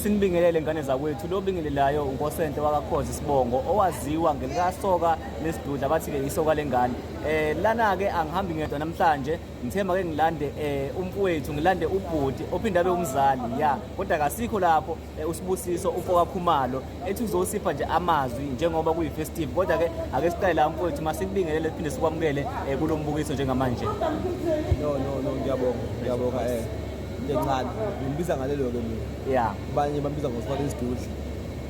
Sinibingelele ngane zakwethu. Lo bingelelayo unkosente wakakhozi Sibongo owaziwa ngelikasoka lesidudla bathi-ke isoka lengane. Lana-ke angihambi ngedwa namhlanje, ngithemba-ke ngilande umfowethu, ngilande ubhuti ophinde abe umzali ya. Kodwa kasikho lapho uSibusiso ufoka Khumalo ethi uzosipha nje amazwi njengoba kuyi-festive. Kodwa-ke ake siqale la mfowethu masikubingelele siphinde sikwamukele kulo mbukiso njengamanje. No, ngiyabonga ngencane ngimbiza ngalelo-ke mina. Ya. Abanye bambiza ngoSifa lesidudla,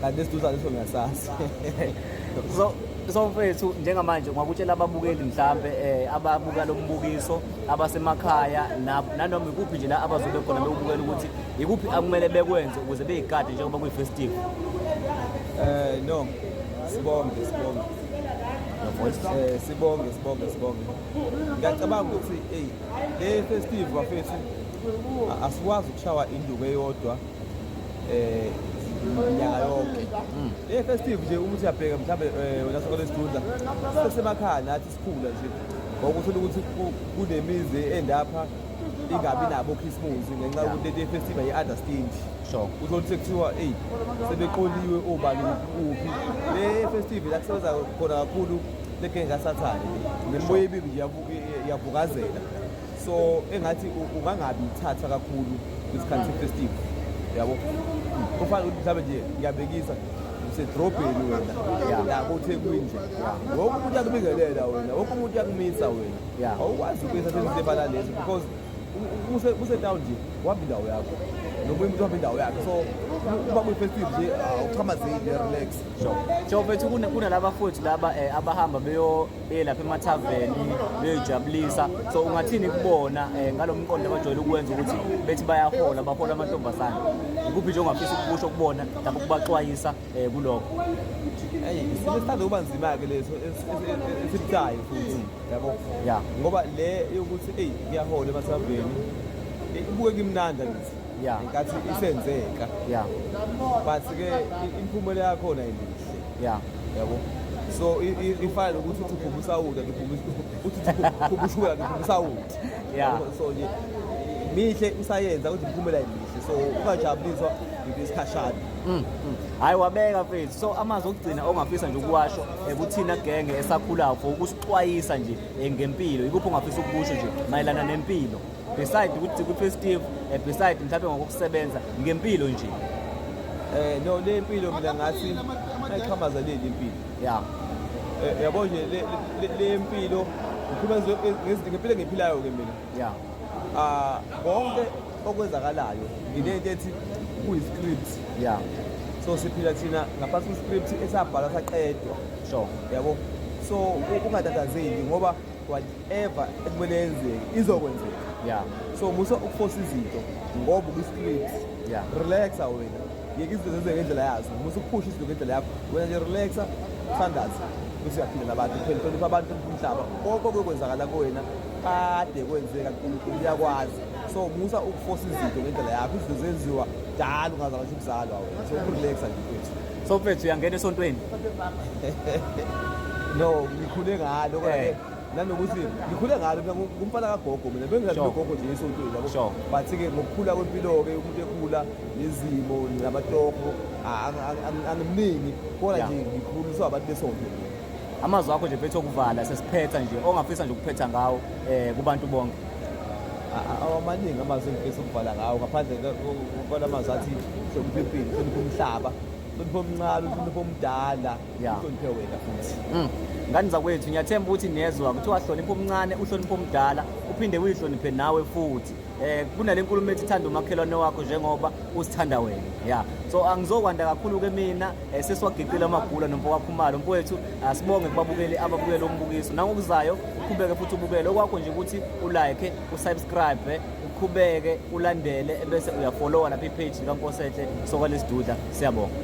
kanti lesidudla leso ngiyasazi. So mfethu njengamanje ungakutshela ababukeli mhlambe ababuka lo mbukiso abasemakhaya nanoma ikuphi nje la abazobe khona bewubukela ukuthi ikuphi akumele bekwenze ukuze beyigade njengoba kuyi-festive. No, sibonge. Sibonge. Ngiyacabanga ukuthi le festive bafethu asikwazi ukushawa induku eyodwa nyaka yonke. Le festive nje uma uyabheka mhlawumbe wena soka lesidudla sisemakhaya nathi sikhula nje ngokuthola ukuthi kunemizi endapha ingabi nabo Christmas ngenxa yokuthi le festive ayi-understand. Sure. Uthole sekuthiwa sebeqoliwe obani kuphi. Le festive la kusebenza khona kakhulu leke ngasathane nemimoya ebibi nje iyavukazela. So engathi ungangabi ithatha kakhulu isikhathi festive yabo. Kufanele ukuthi mhlawumbe nje ngiyabekisa usedrobheni wena yabo uThekwini nje. Wonke umuntu uyakubingelela wena, wonke umuntu uyakumisa wena. Awukwazi ukuyisa sezibala lezo because use-town nje wahamba indawo yakho noma umuntu wahamba indawo yakhe. So uma kuyi-festive nje awuqhamazeli relax. Sure mfethu kunalaba futhi laba abahamba beye lapha emathaveni beyojabulisa. So ungathini kubona ngalo mqondo abajwayele ukwenza ukuthi bethi bayahola bahola amantombazane. Ikuphi nje ongafisa ukusho kubona lapho kubaxwayisa kulokho? Sithanda ukuba nzima-ke leso esibutayo futhi yabo. Ya. Ngoba le yokuthi ngiyahola emathaveni ibuke kimnanda ngithi. Ya. Inkathi isenzeka. Ya. But-ke imphumela yakhona ayimihle. Ya. Yabo. So ifana nokuthi uthi uphuma usawuda uphuma ushukela uphuma usawuda. Ya. So nje mihle usayenza ukuthi imphumela ayimihle. So ungajabuliswa isikhashana. Hayi wabeka mfethu. So amazwi okugcina ongafisa nje ukuwasho kuthina genge esakhulayo for ukusixwayisa nje ngempilo. Ikuphi ongafisa ukusho nje mayelana nempilo? Beside ukuthi ku-festive beside mhlawumbe ngokusebenza ngempilo nje. No, le impilo mina ngathi ayiqhamazeleli impilo. Ya. Yabo nje le impilo ngikhuluma ngempilo engiphilayo ke mina. Ya. Konke okwenzakalayo ngilento ethi kuyi-script. Ya. So siphila thina ngaphansi kwe-script esabhala saqedwa. Sure. Yabo. So ungatatazeli ngoba whatever ekumele yenzeke izokwenzeka. Ya. So musa ukuforce izinto ngoba kwi-script. Ya. Relaxa wena. Yeke izinto zenze ngendlela yazo. Musa ukuphusha izinto ngendlela yakho. Wena nje relaxa, thandaza. Bese uyaphila nabantu, hlonipha abantu umhlaba. Konke okwenzakala kuwena kade kwenzeka uNkulunkulu uyakwazi. So musa ukuforce izinto ngendlela yakho. Izinto zenziwa dala ungazalwa nje ukuzalwa wena. So relaxa nje mfethu. So mfethu uyangena esontweni? No, ngikhule ngalo kodwa nanokuthi ngikhule ngalo mina ngumfana kagogo mina bengazi gogo nje esontweni yabo. But-ke ngokukhula kwempilo-ke umuntu ekhula nezimo nabatoko angimningi kodwa nje ngikhuliswa abantu besonto. Amazwi akho nje mfethu okuvala sesiphetha nje ongafisa nje ukuphetha ngawo kubantu bonke. Amaningi amazwi engifisa ukuvala ngawo ngaphandle kwamazwi athi hlonipha impilo, hlonipha umhlaba, hlonipha omncane, hlonipha omdala, uhloniphe wena futhi. Ngani zakwethu ngiyathemba ukuthi niyezwa kuthiwa hlonipha omncane uhlonipha omdala uphinde uyihloniphe nawe futhi. Kunale nkulumo ethi thanda umakhelwane wakho njengoba uzithanda wena. Ya. So angizokwanda kakhulu ke mina sesiwagiqile amagula nomfoka Khumalo mfowethu. Asibonge kubabukeli ababukela umbukiso. Nangokuzayo uqhubeke futhi ubukele. Okwakho nje ukuthi ulike, usubscribe, uqhubeke ulandele bese uyafollowa lapha ipage kaNkosehle Soka lesidudla. Siyabonga.